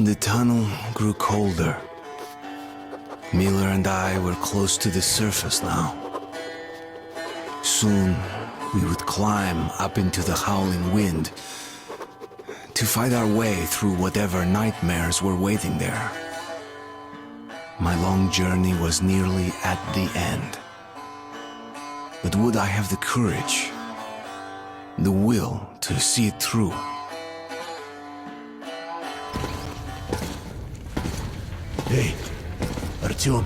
The tunnel grew colder. Miller and I were close to the surface now. Soon, we would climb up into the howling wind to fight our way through whatever nightmares were waiting there. My long journey was nearly at the end. But would I have the courage, the will to see it through? Hey, Artyom.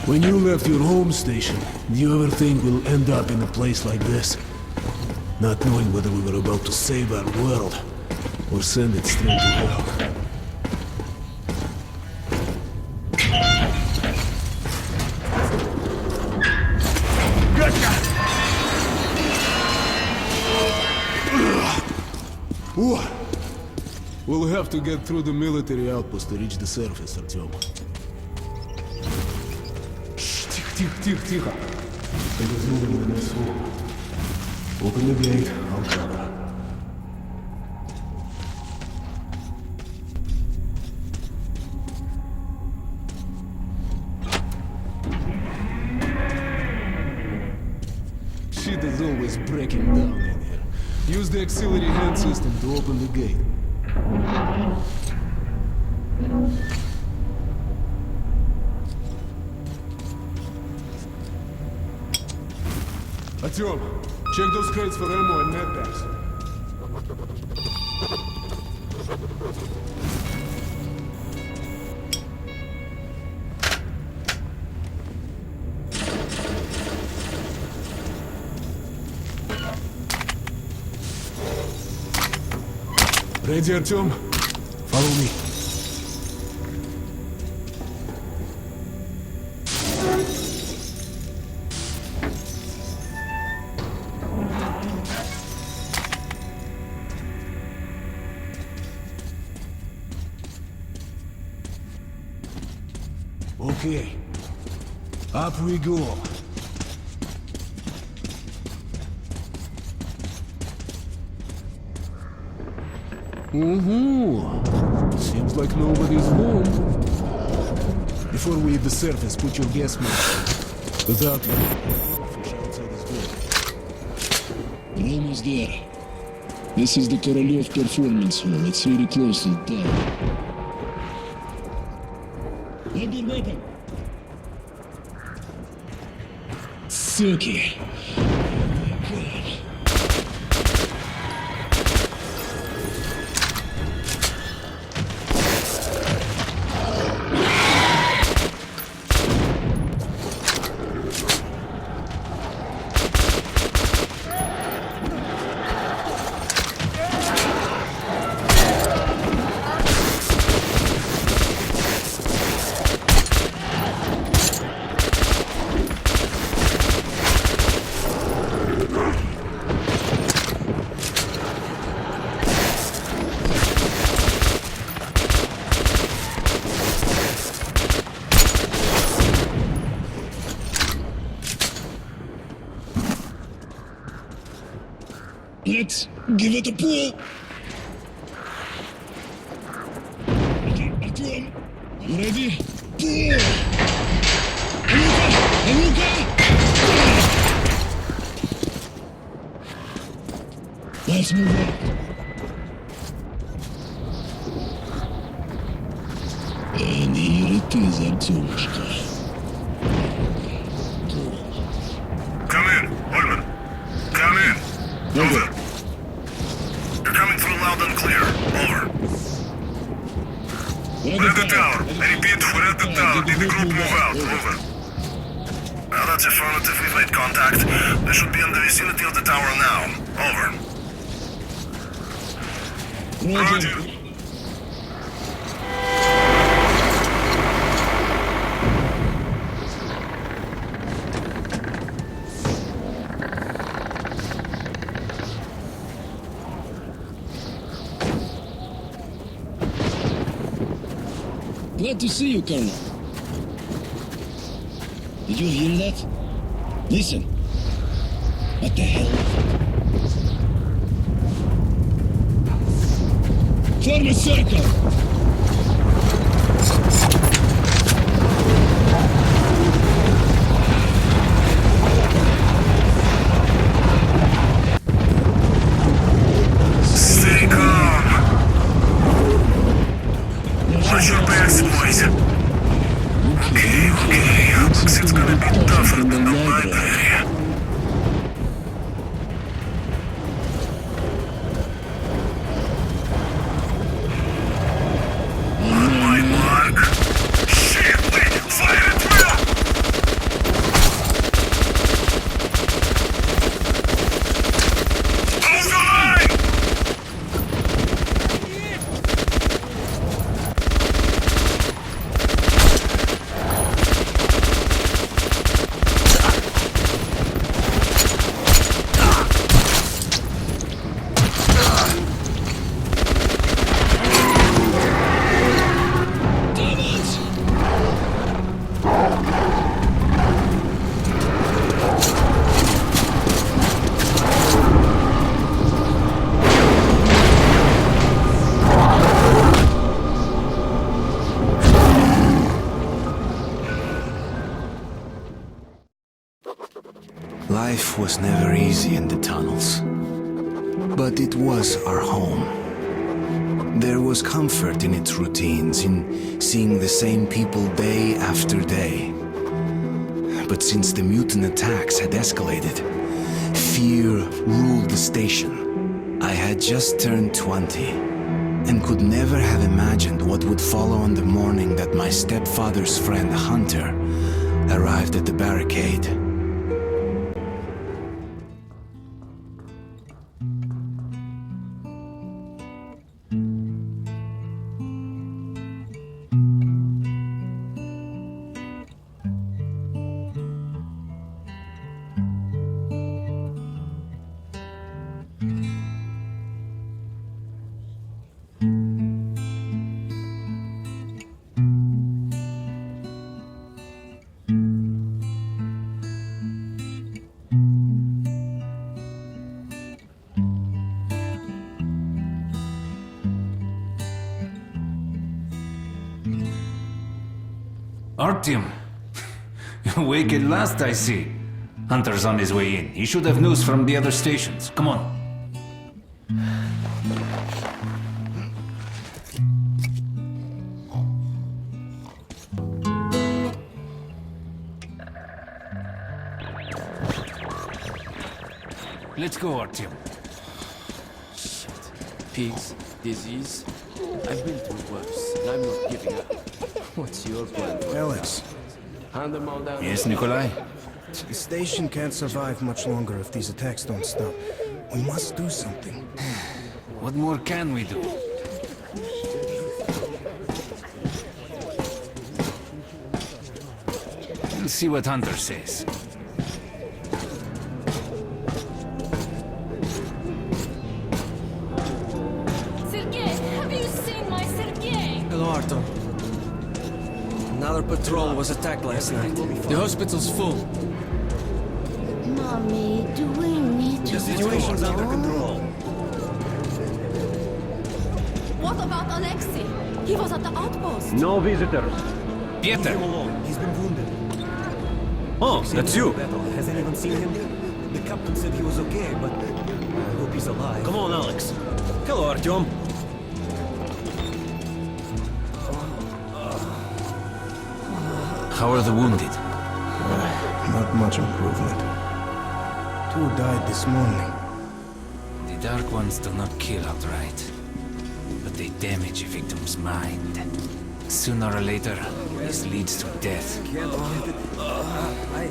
When you left your home station, do you ever think we'll end up in a place like this? Not knowing whether we were about to save our world, or send it straight to hell. We'll have to get through the military outpost to reach the surface, Artyom. Тихо. Open the gate, I'll cover. Shit is always breaking down in here. Use the auxiliary hand system to open the gate. Artyom, check those crates for ammo and medpacks. Ready, Artyom? Follow me. Okay, up we go. Seems like nobody's home. Before we hit the surface, put your gas mask. Without you, fish outside is good. We're almost there. This is the Korolev Performance Hall. It's very close to the town. Hold your weapon. Suki. Let's give it a pull. Okay, Artyom, you ready? Pull! Anuka! Let's move on. And here it is, Artyomушka. Come in, Holman. Come in. Over. You're coming through loud and clear. Over. We're at the tower. I repeat, we're at the tower. Did the group move out? Over. Well, that's affirmative. We've made contact. They should be in the vicinity of the tower now. Over. Roger. Glad to see you, Colonel. Did you hear that? Listen. What the hell? Form a circle! Stay calm. Watch your backs, boys. Okay. Looks it's gonna be tougher than the library. On my mark. Shit, wait, fire at will! Hold the line! Life was never easy in the tunnels, but it was our home. There was comfort in its routines, in seeing the same people day after day. But since the mutant attacks had escalated, fear ruled the station. I had just turned 20, and could never have imagined what would follow on the morning that my stepfather's friend Hunter arrived at the barricade. Artyom! Awake at last, I see. Hunter's on his way in. He should have news from the other stations. Come on. Let's go, Artyom. Pigs, disease. I've been through worse, and I'm not giving up. What's your plan? Alex, Hand them all down. Yes, Nikolai? the station can't survive much longer if these attacks don't stop. We must do something. What more can we do? We'll see what Hunter says. Sergei, have you seen my Sergei? Hello, Artyom. Another patrol was attacked last night. The hospital's full. Mommy, do we need to... The situation's under control. What about Alexei? He was at the outpost. No visitors. Pieter! He's been wounded. Oh, that's you. Has anyone seen him? The captain said he was okay, but I hope he's alive. Come on, Alex. Hello, Artyom. How are the wounded? Not much improvement. 2 died this morning. The Dark Ones do not kill outright, but they damage a victim's mind. Sooner or later, this leads to death. I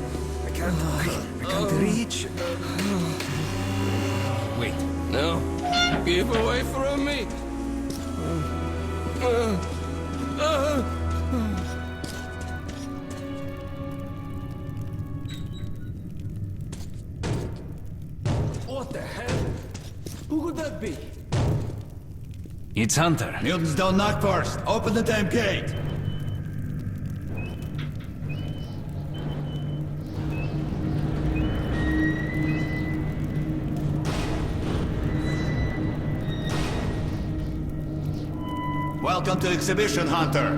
can't reach. Wait, No. Give away from me. What the hell? Who could that be? it's Hunter. Mutants don't knock first. Open the damn gate. Welcome to Exhibition, Hunter.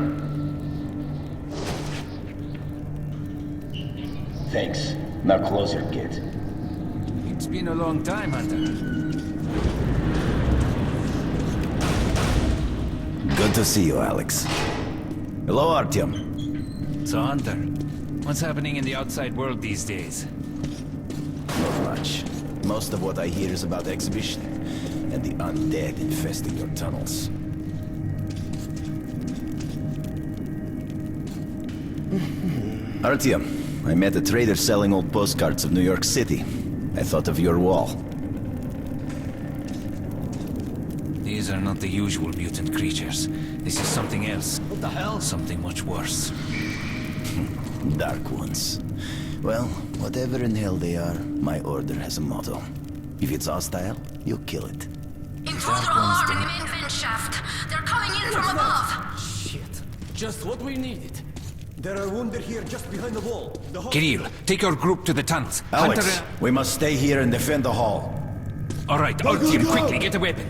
Thanks. Now close your gate. It's been a long time, Hunter. Good to see you, Alex. Hello, Artyom. So, Hunter, what's happening in the outside world these days? Not much. Most of what I hear is about the exhibition and the undead infesting your tunnels. Artyom, I met a trader selling old postcards of New York City. I thought of your wall. These are not the usual mutant creatures. This is something else. What the hell? Something much worse. Dark ones. Well, whatever in hell they are, my order has a motto. If it's hostile, you kill it. Intruder alarm in the main vent shaft. They're coming in from above. Shit. Just what we needed. There are wounded here just behind the wall. Kirill, take your group to the tunnels. Alex, Hunter, we must stay here and defend the hall. all right, Artyom, quickly, get a weapon.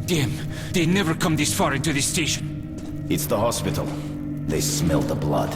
Damn, they never come this far into this station. It's the hospital. They smell the blood.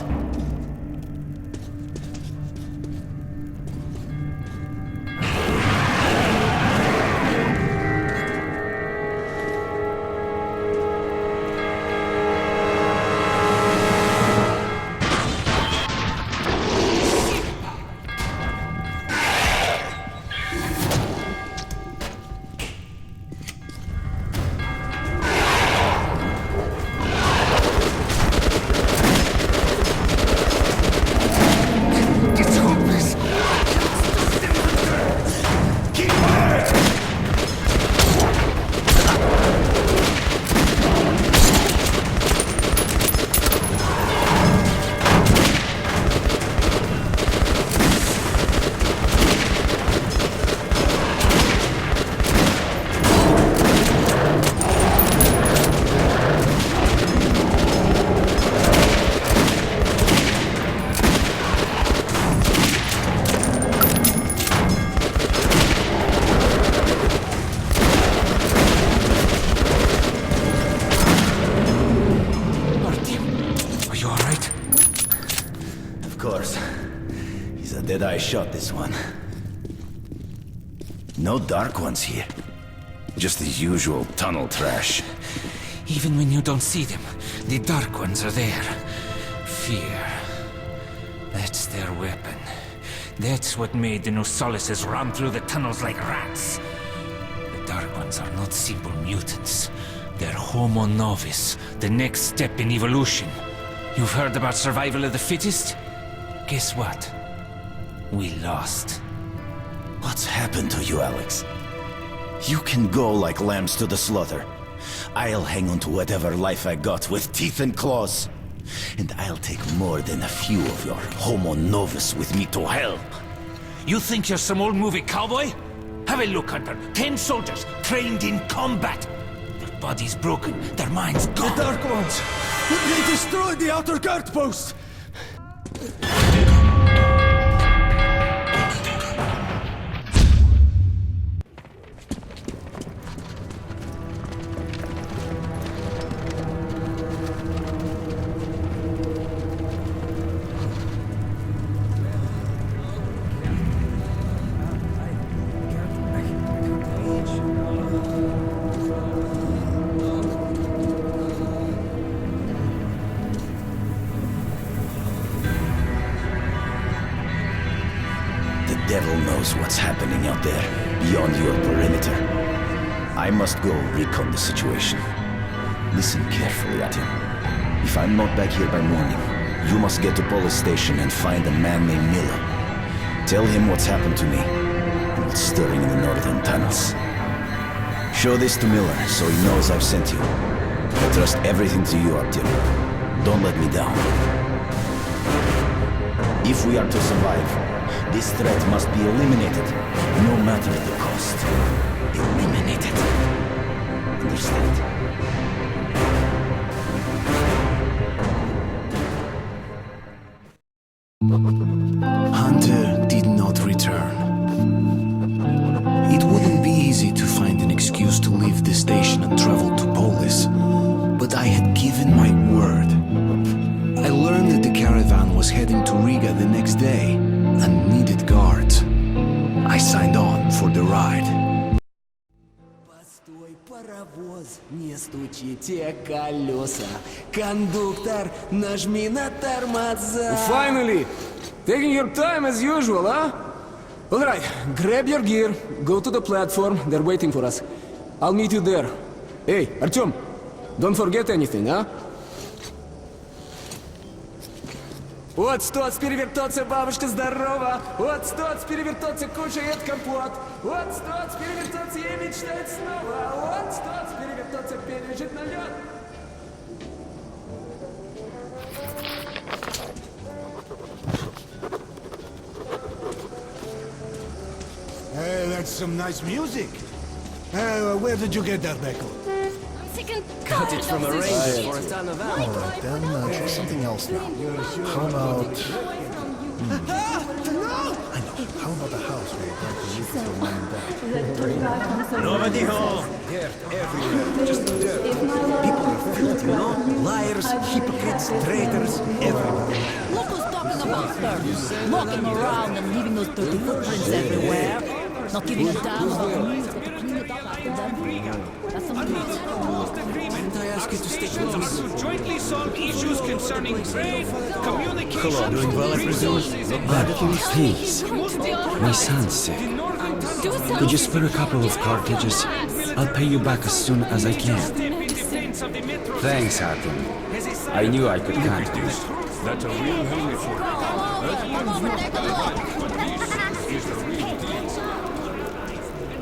I shot this one. No dark ones here. Just the usual tunnel trash. Even when you don't see them, the dark ones are there. Fear. That's their weapon. That's what made the Nosalises run through the tunnels like rats. The dark ones are not simple mutants. They're Homo Novus, the next step in evolution. You've heard about survival of the fittest? Guess what? We lost. What's happened to you, Alex? You can go like lambs to the slaughter. I'll hang on to whatever life I got with teeth and claws. And I'll take more than a few of your Homo Novus with me to hell. You think you're some old movie cowboy? Have a look, Hunter. 10 soldiers trained in combat. Their bodies broken, their minds gone. The Dark Ones! They destroyed the outer guard post! The devil knows what's happening out there, beyond your perimeter. I must go recon the situation. Listen carefully at him. If I'm not back here by morning, you must get to police station and find a man named Miller. Tell him what's happened to me, and what's stirring in the northern tunnels. Show this to Miller, so he knows I've sent you. I trust everything to you, Artyom. Don't let me down. If we are to survive, this threat must be eliminated, no matter the cost. Eliminated. Understand? Hunter did not return. It wouldn't be easy to find an excuse to leave the station and travel to Poland. Паровоз, не стучите колеса. Кондуктор, нажми на тормоза. Finally! Taking your time as usual, huh? Alright, grab your gear, go to the platform, they're waiting for us. I'll meet you there. Hey, Artyom, don't forget anything, huh? Вот стоц перевертаться, бабушка здорова. Вот стоц перевертаться, кушает компот. Вот стоц перевертаться и мечтает снова. Вот стоц перевертаться, пережить налет. Hey, that's some nice music. Where did you get that record? I'm sick and Got tired it from a of this ranger shit. for a ton of All right, then try something else now. How about... I know. How about the house where you're going to leave it for mom and dad? Nobody home. Dirt everywhere. Just dirt. People are filthy, you know? Liars, hypocrites, traitors, everywhere. Look who's talking about dirt. Walking around and leaving those dirty footprints everywhere. Not giving a damn about the news, but to clean it up after them. That's some Didn't I ask you to stick with us? To jointly solve issues concerning trade, communication, Hello, doing well, I presume? Please, my son's sick. Could you spare a couple of cartridges? I'll pay you back as soon as I can. Thanks, Artem. I knew I could count on you. That's a real helmet for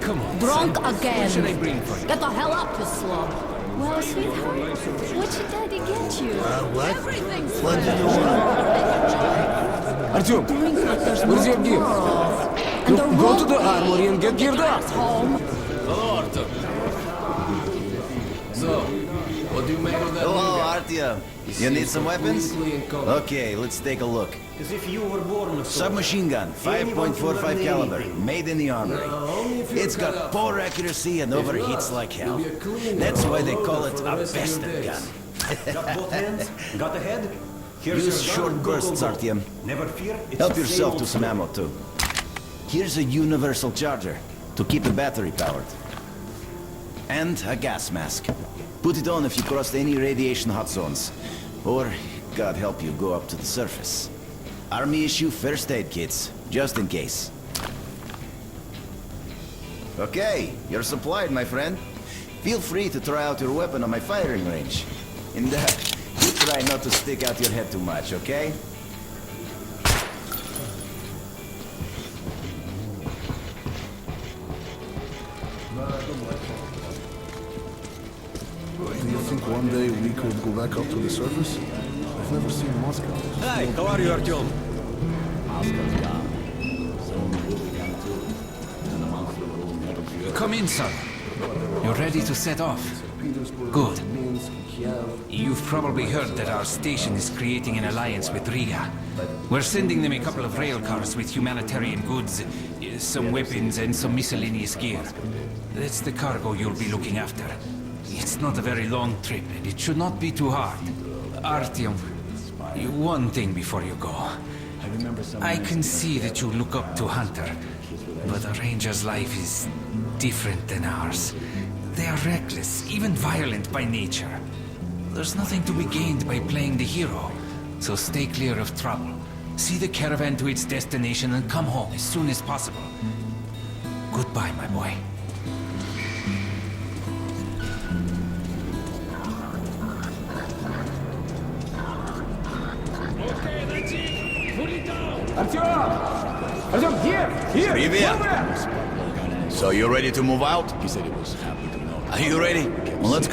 Come on. Drunk son. again. What should I bring for you? Get the hell up, you slug. Well, sweetheart, what should Daddy get you? What? Everything's What did you want? Artyom, where's your gear? Look, go to the armory and get geared up. Hello, Arthur. So, what do you make of that? Hello, Artyom. You need some weapons? Okay. Okay, let's take a look. As if you were born of Submachine gun, 5.45 caliber, made in the armory. It's got poor accuracy and overheats like hell. That's why they call it a bastard gun. Got both hands? Got a head? Here's Use your short gun. bursts, Artyom. Never fear. It's Help the yourself same to old some story. ammo too. Here's a universal charger to keep the battery powered. And a gas mask. Put it on if you crossed any radiation hot zones. Or, God help you, go up to the surface. Army issue first aid kits, just in case. Okay, you're supplied, my friend. Feel free to try out your weapon on my firing range. And you try not to stick out your head too much, okay? Do you think one day we could go back up to the surface? I've never seen Moscow. Hi, how are you, Artyom? Come in, son. You're ready to set off. Good. You've probably heard that our station is creating an alliance with Riga. We're sending them a couple of rail cars with humanitarian goods, some weapons, and some miscellaneous gear. That's the cargo you'll be looking after. It's not a very long trip, and it should not be too hard. Artyom, one thing before you go. I can see that you look up to Hunter, but a ranger's life is different than ours. They are reckless, even violent by nature. There's nothing to be gained by playing the hero, so stay clear of trouble. See the caravan to its destination and come home as soon as possible. Goodbye, my boy. Okay, that's it. Put it down. Artyom, here! Привет! So you ready to move out? He said he was happy to know. Are you ready? Well, let's go.